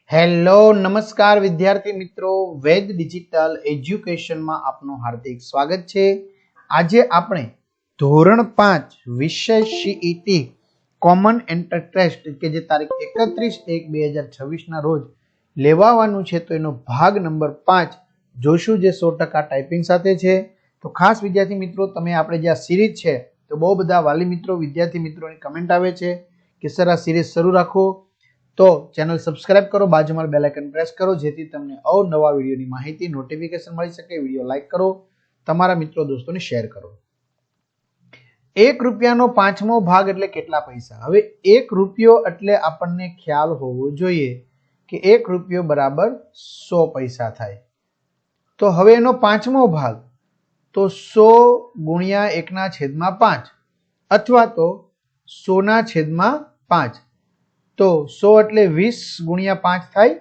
Hello નમસ્કાર વિદ્યાર્થી મિત્રો, વેદ ડિજિટલ એજ્યુકેશનમાં આપનું હાર્દિક સ્વાગત છે। આજે આપણે ધોરણ 5 વિષય સીઈટી કોમન એન્ટ્રન્સ ટેસ્ટ કે જે તારીખ 31/1/2026 ના રોજ લેવાવાનું છે તો એનો ભાગ નંબર 5 જોશું, જે 100% ટાઈપિંગ સાથે છે। તો ખાસ વિદ્યાર્થી મિત્રો, તમે આપણે જે આ સિરીઝ છે તો બહુ બધા વાલી મિત્રો વિદ્યાર્થી મિત્રોની કમેન્ટ આવે છે કે સર આ સિરીઝ શરૂ રાખો, તો ચેનલ સબસ્ક્રાઇબ કરો, બાજુમાં બેલ આઇકન પ્રેસ કરો જેથી તમને અવનવા વિડીયોની માહિતી નોટિફિકેશન મળી શકે। વિડીયો લાઈક કરો, તમારા મિત્રો દોસ્તોને શેર કરો। 1 રૂપિયાનો પાંચમો ભાગ એટલે કેટલા પૈસા? હવે 1 રૂપિયો એટલે આપણને ખ્યાલ હોવો જોઈએ કે 1 રૂપિયો બરાબર 100 પૈસા થાય। તો હવે એનો પાંચમો ભાગ તો 100 ગુણ્યા 1/5 અથવા તો 100/5। તો 100 એટલે 20 ગુણ્યા 5 થાય,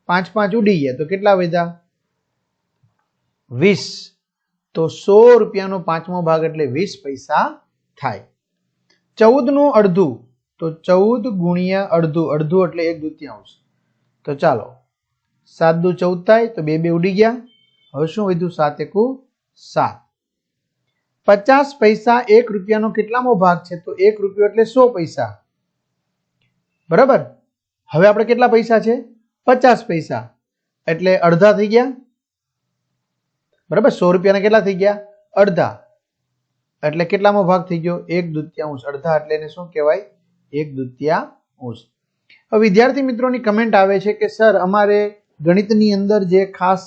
5 5 ઉડી ગયા તો કેટલા વધ્યા? 20। તો 100 રૂપિયાનો પાંચમો ભાગ એટલે 20 પૈસા થાય। 14 નું અડધું તો 14 ગુણ્યા અડધું, અડધું એટલે 1/2। તો ચાલો 7 દુ 14 થાય તો 2 2 ઉડી ગયા। હવે શું વધ્યું? 7 એકુ 7। 50 પૈસા 1 રૂપિયાનો કેટલામો ભાગ છે? તો 1 રૂપિયો એટલે 100 પૈસા, બરાબર। હવે આપણે કેટલા પૈસા છે? 50 પૈસા એટલે અડધા થઈ ગયા, બરાબર। 100 રૂપિયાના કેટલા થઈ ગયા? અડધા, એટલે કેટલામો ભાગ થઈ ગયો? 1/2। અડધા એટલે એને શું કહેવાય? 1/2। હવે વિદ્યાર્થી મિત્રોની કમેન્ટ આવે છે કે સર અમારે ગણિતની અંદર જે ખાસ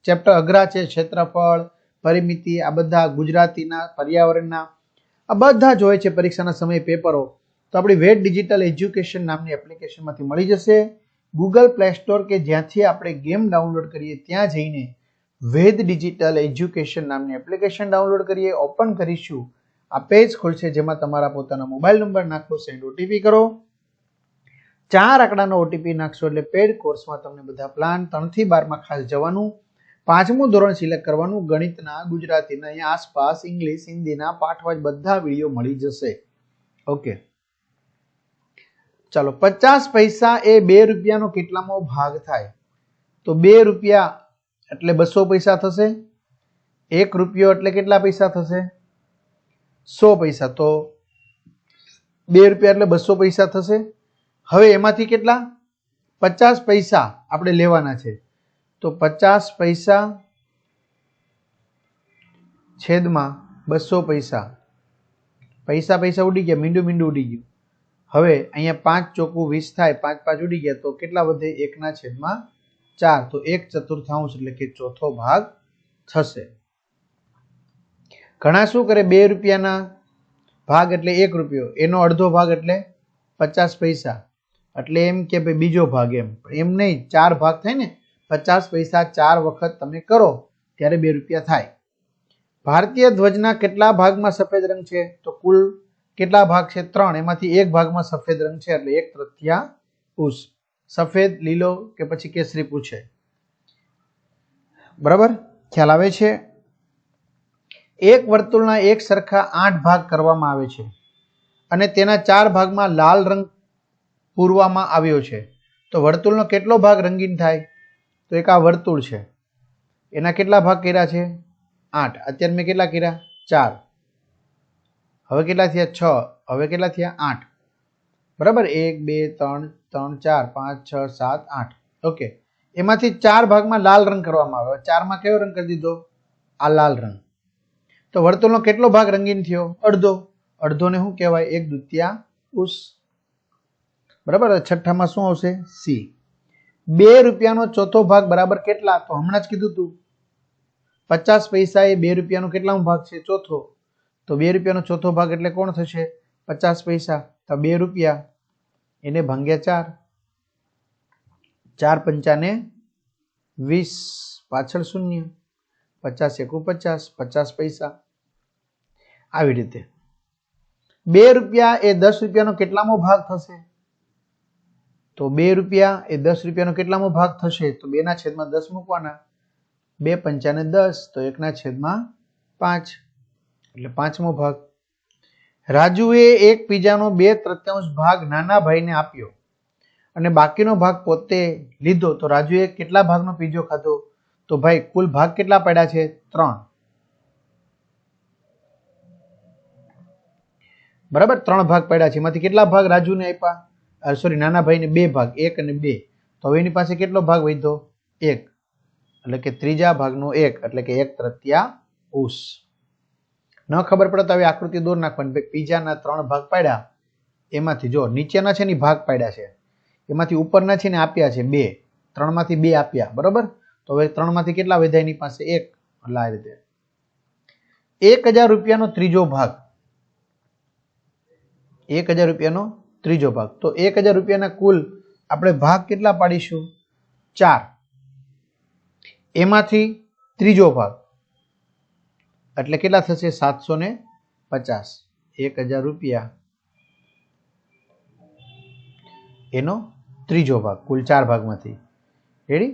ચેપ્ટર અઘરા છે, ક્ષેત્રફળ, પરિમિતિ, આ બધા ગુજરાતીના, પર્યાવરણના, આ બધા જ હોય છે પરીક્ષાના સમયે પેપરો, તો આપણી વેદ ડિજિટલ એજ્યુકેશન નામની એપ્લિકેશનમાંથી મળી જશે। ગૂગલ પ્લે સ્ટોર કે જ્યાંથી આપણે ગેમ ડાઉનલોડ કરીએ ત્યાં જઈને વેદ ડિજિટલ એજ્યુકેશન નામની એપ્લિકેશન ડાઉનલોડ કરીએ, ઓપન કરીશું, આ પેજ ખોલશે જેમાં તમારા પોતાના મોબાઈલ નંબર નાખો, સેન્ડ ઓટીપી કરો, 4 આંકડાનો ઓટીપી નાખશો એટલે પેડ કોર્સમાં તમને બધા પ્લાન 3 થી 12 ખાસ જવાનું, 5મું ધોરણ સિલેક્ટ કરવાનું, ગણિતના, ગુજરાતીના, અહીંયા આસપાસ ઇંગ્લિશ, હિન્દીના પાઠવાચ બધા વિડીયો મળી જશે। ઓકે, ચાલો 50 પૈસા એ 2 રૂપિયાનો કેટલામો ભાગ થાય? તો 2 રૂપિયા એટલે 200 પૈસા થશે। 1 રૂપિયો એટલે કેટલા પૈસા થશે? 100 પૈસા। તો 2 રૂપિયા એટલે 200 પૈસા થશે। હવે એમાંથી કેટલા? 50 પૈસા આપણે લેવાના છે, તો 50 પૈસા છેદમાં 200 પૈસા, પૈસા પૈસા ઉડી ગયા, મીંડું મીંડું ઉડી ગયું। હવે અહીંયા 5 ચોકું 20 થાય, 5 5 ઉડી ગયા તો કેટલા વધે? 1/4, તો 1/4 એટલે કે ચોથો ભાગ થશે। ઘણા શું કરે? 2 રૂપિયાના ભાગ એટલે 1 રૂપિયો, એનો અડધો ભાગ એટલે 50 પૈસા, એટલે એમ કે ભાઈ બીજો ભાગ, એમ નહીં, 4 ભાગ થાય ને, 50 પૈસા 4 વખત તમે કરો ત્યારે 2 રૂપિયા થાય। ભારતીય ધ્વજના કેટલા ભાગમાં સફેદ રંગ છે? તો કુલ કેટલા ભાગ છે? 3, એમાંથી 1 ભાગમાં સફેદ રંગ છે એટલે 1/3। સફેદ, લીલો કે પછી કેસરી પૂછે, બરાબર? ખ્યાલ આવે છે? એક વર્તુળના એક સરખા 8 ભાગ કરવામાં આવે છે અને તેના 4 ભાગમાં લાલ રંગ પૂરવામાં આવ્યો છે, તો વર્તુળનો કેટલો ભાગ રંગીન થાય? તો એક આ વર્તુળ છે, એના કેટલા ભાગ કર્યા છે? 8। અત્યારે મેં કેટલા કર્યા? 4। હવે કેટલા થયા? 6। હવે કેટલા થયા? 8, બરાબર? 1 2 3 3 4 5 6 7 8। ઓકે, એમાંથી 4 ભાગમાં લાલ રંગ કરવામાં આવ્યો, 4માં કયો રંગ કરી દીધો? આ લાલ રંગ। તો વર્તુળનો કેટલો ભાગ રંગીન થયો? અડધો। અડધોને શું કહેવાય? 1/2, બરાબર? છઠ્ઠામાં શું આવશે? સી। 2 રૂપિયાનો ચોથો ભાગ બરાબર કેટલા? તો હમણાં જ કીધું તું, 50 પૈસા એ 2 રૂપિયાનો કેટલામો ભાગ છે? ચોથો। તો 2 રૂપિયાનો ચોથો ભાગ એટલે કોણ થશે? 50 પૈસા। તો 2 રૂપિયા એને ભાગ્યા 4, 4 પંચાને 20, પાછળ શૂન્ય, 50 એકુ 50, 50 પૈસા। આવી રીતે 2 રૂપિયા એ 10 રૂપિયાનો કેટલામો ભાગ થશે? તો 2 રૂપિયા એ 10 રૂપિયાનો કેટલામો ભાગ થશે? તો 2/10 મૂકવાના, 2 પંચાને 10, તો 1/5 એટલે 5મો ભાગ। રાજુએ એક પીઝાનો 2/3 ભાગ નાના ભાઈને આપ્યો અને બાકીનો ભાગ પોતે લીધો તો રાજુએ કેટલા ભાગનો પીઝો ખાધો? તો ભાઈ કુલ ભાગ કેટલા પડ્યા છે? 3. બરાબર, 3 ભાગ પડ્યા છે. એમાંથી કેટલા ભાગ રાજુને આપ્યા? સોરી, નાના ભાઈને 2 ભાગ, 1 અને 2. તો હવે એની પાસે કેટલો ભાગ વધ્યો? 1, એટલે કે ત્રીજા ભાગનો 1, એટલે કે 1/3. ન ખબર પડે તો હવે આકૃતિ દોર નાખવાની. ભાઈ પીઝાના 3 ભાગ પાડ્યા, એમાંથી જો નીચેના છે ને ભાગ પાડ્યા છે, એમાંથી ઉપરના છે ને આપ્યા છે 2, 3 માંથી 2 આપ્યા. બરોબર, તો હવે 3 માંથી કેટલા વધ્યા એની પાસે? 1. એટલે આ રીતે 1000 રૂપિયાનો ત્રીજો ભાગ, 1000 રૂપિયાનો ત્રીજો ભાગ. તો 1000 રૂપિયાના કુલ આપણે ભાગ કેટલા પાડીશું? 4. એમાંથી ત્રીજો ભાગ એટલે કેટલા થશે? 750. 1000 રૂપિયા એનો ત્રીજો ભાગ કુલ 4 ભાગમાંથી. રેડી?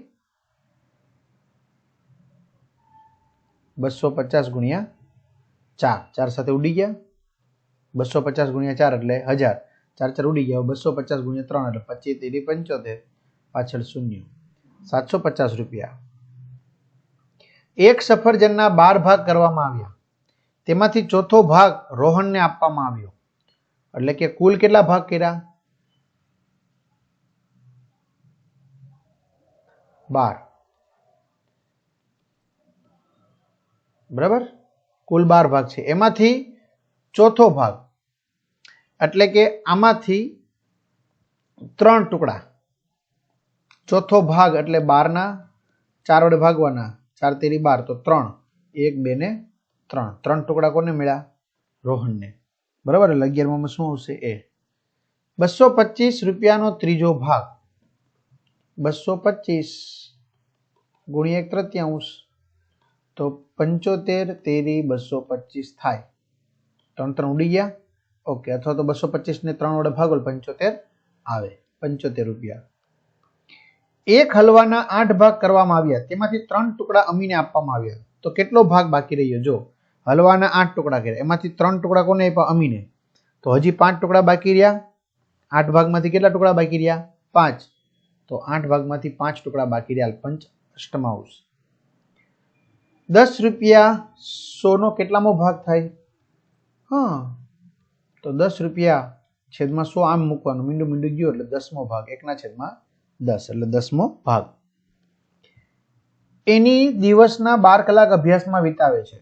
250 ગુણ્યા 4, 4 સાથે ઉડી ગયા. 250 ગુણ્યા 4 એટલે 1000, 4 4 ઉડી ગયા. 250 ગુણ્યા 3 એટલે 25 તેરી 75, પાછળ 0. 750 રૂપિયા. એક સફરજનના 12 ભાગ કરવામાં આવ્યા, તેમાંથી ચોથો ભાગ રોહનને આપવામાં આવ્યો, એટલે કે કુલ કેટલા ભાગ કર્યા? 12. બરાબર, કુલ 12 ભાગ છે. એમાંથી ચોથો ભાગ એટલે કે આમાંથી 3 ટુકડા. ચોથો ભાગ એટલે 12 ના 4 વડે ભાગવાના, 4 તેરી 12, તો 3, 1 2 ને 3. 3 ટુકડા કોને મળ્યા? રોહનને. બરાબર, એટલે 11માં શું આવશે? એ. 225 રૂપિયાનો ત્રીજો ભાગ, 225 ગુણ્યા 1/3, તો 75 તેરી 225 થાય. 3 3 ઉડી ગયા. ઓકે, અથવા તો 225 ને 3 વડે ભાગો 75 આવે. 75 રૂપિયા. એક હલવાના 8 ભાગ કરવામાં આવ્યા, તેમાંથી 3 ટુકડા અમીને આપવામાં આવ્યા, તો કેટલો ભાગ બાકી રહ્યો? જો હલવાના 8 ટુકડા કર્યા, એમાંથી 3 ટુકડા કોને આપ્યા? અમીને. તો હજી 5 ટુકડા બાકી રહ્યા. 8 ભાગમાંથી કેટલા ટુકડા બાકી રહ્યા? 5. તો 8 ભાગમાંથી 5 ટુકડા બાકી રહ્યા. પંચ અષ્ટમાંશ. 10 રૂપિયા 100 નો કેટલામો ભાગ થાય? હા, તો 10 રૂપિયા છેદમાં 100 આમ મૂકવાનું, મીંડું મીંડું ગયું એટલે 10મો ભાગ, 1/10, એટલે 10મો ભાગ. એની દિવસના 12 કલાક અભ્યાસમાં વિતાવે છે,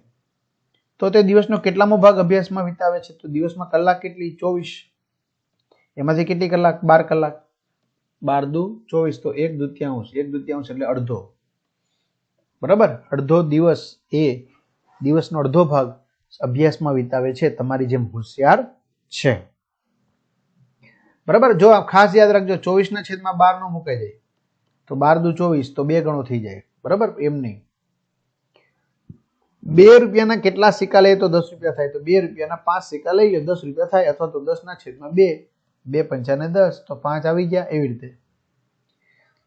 તો તે દિવસનો કેટલામો ભાગ અભ્યાસમાં વિતાવે છે? તો દિવસમાં કલાક કેટલી? 24. એમાંથી કેટલી કલાક? 12 કલાક. 12 દુ 24, તો 1/2. 1/2 એટલે અડધો. બરાબર, અડધો દિવસ, એ દિવસનો અડધો ભાગ અભ્યાસમાં વિતાવે છે. તમારી જેમ હોશિયાર છે. બરાબર, જો ખાસ યાદ રાખજો, 24/12 નો મુકાઈ જાય તો 12 દુ 24, તો 2 ગણો થઈ જાય. બરાબર, એમ નહીં. 2 રૂપિયાના કેટલા સિક્કા લઈએ તો 10 રૂપિયા થાય? તો 2 રૂપિયાના 5 સિક્કા લઈ લો, 10 રૂપિયા થાય. અથવા તો 10/2, 2 પંચાને 10, તો 5 આવી ગયા. એવી રીતે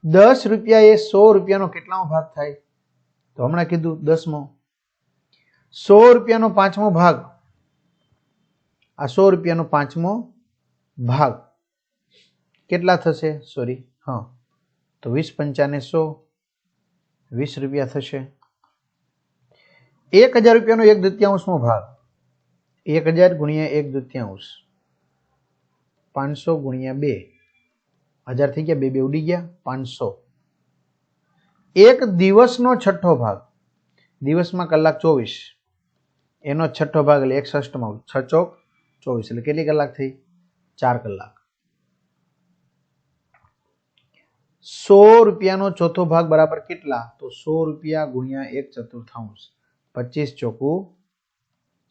10 રૂપિયા એ 100 રૂપિયાનો કેટલામો ભાગ થાય? તો હમણાં કીધું 10મો. 100 રૂપિયાનો 5મો ભાગ, આ 100 રૂપિયાનો 5મો ભાગ કેટલા થશે? સોરી, હા, તો 20 પંચાને 100, 20 રૂપિયા થશે. 1000 રૂપિયાનો 1/2મો ભાગ, 1000 ગુણ્યા 1/2, 500 ગુણ્યા 2, 1000 થઈ ગયા. 2 2 ઉડી ગયા. 500. એક દિવસનો છઠ્ઠો ભાગ, દિવસમાં કલાક 24, એનો છઠ્ઠો ભાગ એટલે 1/6, 6 ચોક 24, એટલે કેટલી કલાક થઈ? 4 કલાક. 100 રૂપિયાનો ચોથો ભાગ બરાબર કેટલા? તો 100 રૂપિયા ગુણ્યા 1/4, 25 ચોકુ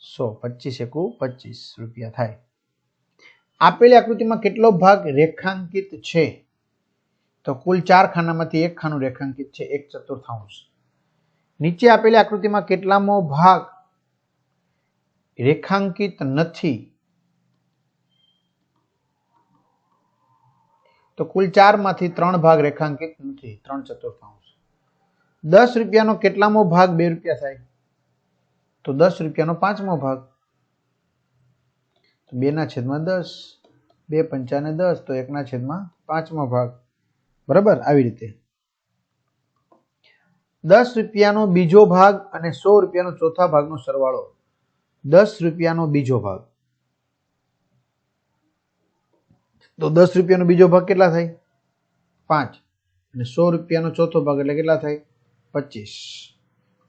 100, 25 એકુ 25 રૂપિયા થાય. આપેલી આકૃતિમાં કેટલો ભાગ રેખાંકિત છે? તો કુલ 4 ખાનામાંથી 1 ખાનું રેખાંકિત છે, 1/4. નીચે આપેલી આકૃતિમાં કેટલામો ભાગ રેખાંકિત નથી? તો કુલ 4 માંથી 3 ભાગ રેખાંકિત નથી, 3/4. 10 રૂપિયાનો કેટલામો ભાગ 2 રૂપિયા થાય? તો 10 રૂપિયાનો 5મો ભાગ, તો 2/10, 2 પંચાને 10, તો 1/5. પાંચમો ભાગ, બરાબર. આવી રીતે 10 રૂપિયાનો બીજો ભાગ અને 100 રૂપિયાનો ચોથા ભાગનો સરવાળો. 10 રૂપિયાનો બીજો ભાગ, તો 10 રૂપિયાનો બીજો ભાગ કેટલા થાય? 5. અને 100 રૂપિયાનો ચોથો ભાગ એટલે કેટલા થાય? 25.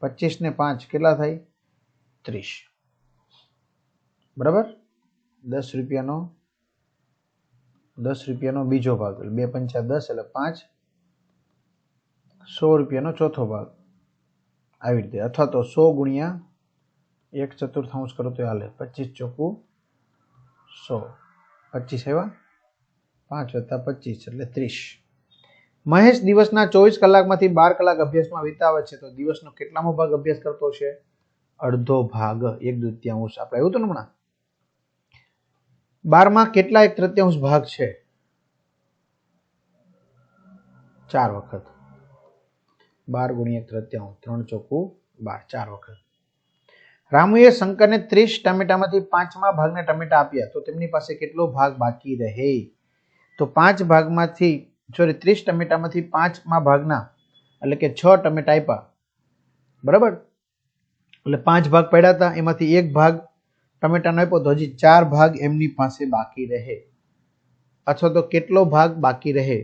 25 ને 5 કેટલા થાય? 30. બરાબર. 10 રૂપિયાનો બીજો ભાગ એટલે 2 પંચા 10 એટલે 5. 100 રૂપિયાનો ચોથો ભાગ આવી રીતે, અથવા તો 100 ગુણ્યા 1/4 કરો તો હાલે. 25 ચોખ્ખું 100. 25 આવ્યા, 5 + 25 એટલે 30. મહેશ દિવસના 24 કલાકમાંથી 12 કલાક અભ્યાસમાં વિતાવે છે, તો દિવસનો કેટલામો ભાગ અભ્યાસ કરતો છે? અડધો ભાગ, 1/2. આપણે આવ્યું હતું ને હમણાં. 12 માં કેટલા 1/3 ભાગ છે? 4 વખત. 12 ગુણ્યા 1/3, 3 ચોખ્ખું 12, 4 વખત. રામુએ શંકરને 30 ટમેટામાંથી 5મા ભાગના ટમેટા આપ્યા, તો તેમની પાસે કેટલો ભાગ બાકી રહે? તો 5 ભાગમાંથી 30 ટમેટામાંથી 5મા ભાગના એટલે કે 6 ટમેટા આપ્યા, બરાબર. એટલે 5 ભાગ પડ્યા હતા, એમાંથી 1 ભાગ ટમેટાનો આપ્યો, તો હજી 4 ભાગ એમની પાસે બાકી રહે. અથવા તો કેટલો ભાગ બાકી રહે?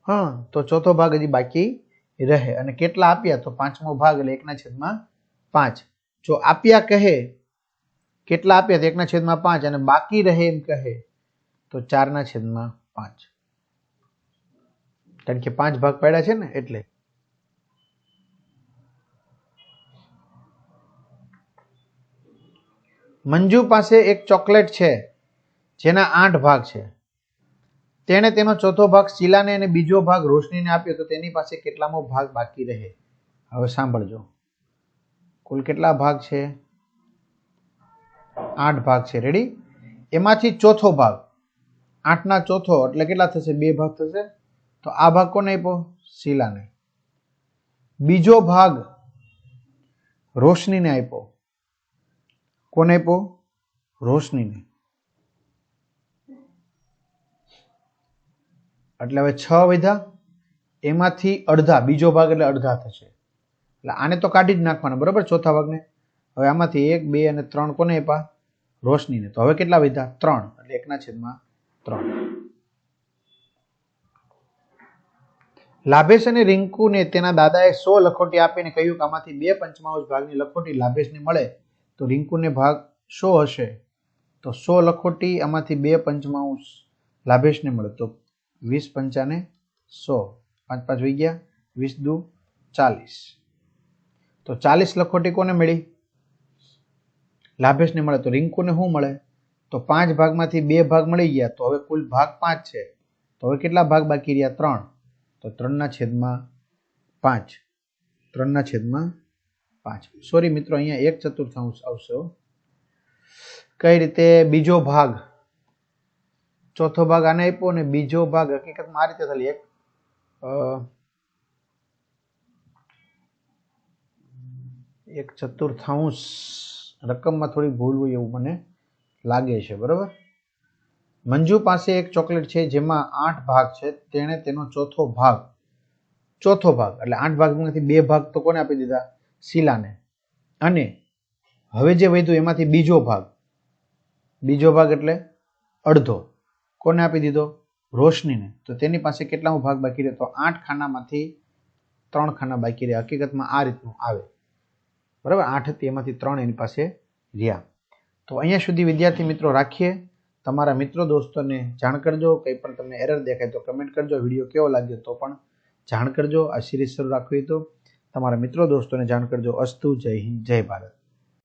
હા, તો ચોથો ભાગ હજી બાકી રહે. અને કેટલા આપ્યા? તો 5મો ભાગ એટલે 1/5. જો આપ્યા કહે કેટલા આપ્યા તો 1/5, અને બાકી રહે એમ કહે તો 4/5. કારણ કે 5 ભાગ પડ્યા છે ને એટલે. મંજુ પાસે એક ચોકલેટ છે જેના 8 ભાગ છે. તેણે તેનો ચોથો ભાગ શીલાને અને બીજો ભાગ રોશનીને આપ્યો, તો તેની પાસે કેટલામો ભાગ બાકી રહે? હવે સાંભળજો, કુલ કેટલા ભાગ છે? 8 ભાગ છે. રેડી? એમાંથી ચોથો ભાગ, 8ના ચોથો એટલે કેટલા થશે? 2 ભાગ થશે. તો આ ભાગ કોને આપ્યો? શીલાને. બીજો ભાગ રોશનીને આપ્યો. કોને આપ્યો? રોશનીને. એટલે હવે 6 વધ્યા, એમાંથી અડધા, બીજો ભાગ એટલે અડધા થશે. એટલે આને તો કાઢી જ નાખવાના, બરાબર, ચોથા ભાગને. હવે આમાંથી 1, 2 અને 3 કોને આપ્યા? રોશનીને. તો હવે કેટલા વધ્યા? 3. એટલે 1/3. લાભેશ અને રિંકુને તેના દાદાએ 100 લખોટી આપીને કહ્યું કે આમાંથી 2/5 ભાગની લખોટી લાભેશને મળે, તો રિંકુને ભાગ 100 હશે. તો 100 લખોટી આમાંથી 2/5 લાભેશને મળે, તો 20 પંચાને 100, 5 5 વહી ગયા, 20 દુ 40. તો 40 લખોટી કોને મળી? લાભેશને મળે. તો રિંકુને શું મળે? તો 5 ભાગમાંથી 2 ભાગ મળી ગયા, તો હવે કુલ ભાગ 5 છે. તો હવે કેટલા ભાગ બાકી રહ્યા? 3. તો 3/5. 3/5. સોરી મિત્રો, અહીંયા 1/4 આવશે. કઈ રીતે? બીજો ભાગ, ચોથો ભાગ આને આપ્યો ને બીજો ભાગ હકીકતમાં આ રીતે થાય. 1/4 રકમમાં થોડી ભૂલ હોય એવું મને લાગે છે, બરાબર. મંજુ પાસે એક ચોકલેટ છે જેમાં 8 ભાગ છે. તેણે તેનો ચોથો ભાગ એટલે 8 ભાગમાંથી 2 ભાગ તો કોને આપી દીધા? શીલાને. અને હવે જે વધ્યું એમાંથી બીજો ભાગ એટલે અડધો કોને આપી દીધો? રોશનીને. તો તેની પાસે કેટલામો ભાગ બાકી રહે? તો 8 ખાનામાંથી 3 ખાના બાકી રહ્યા. હકીકતમાં આ રીતનું આવે, બરાબર. 8 હતી એમાંથી 3 એની પાસે રહ્યા. તો અહીંયા સુધી વિદ્યાર્થી મિત્રો રાખીએ. તમારા મિત્રો દોસ્તોને જાણ કરજો. કંઈ પણ તમને એરર દેખાય તો કમેન્ટ કરજો. વિડીયો કેવો લાગ્યો તો પણ જાણ કરજો. આ સિરીઝ શરૂ રાખવી તો તમારા મિત્રો દોસ્તોને જાણ કરજો. અસ્તુ. જય હિન્દ, જય ભારત.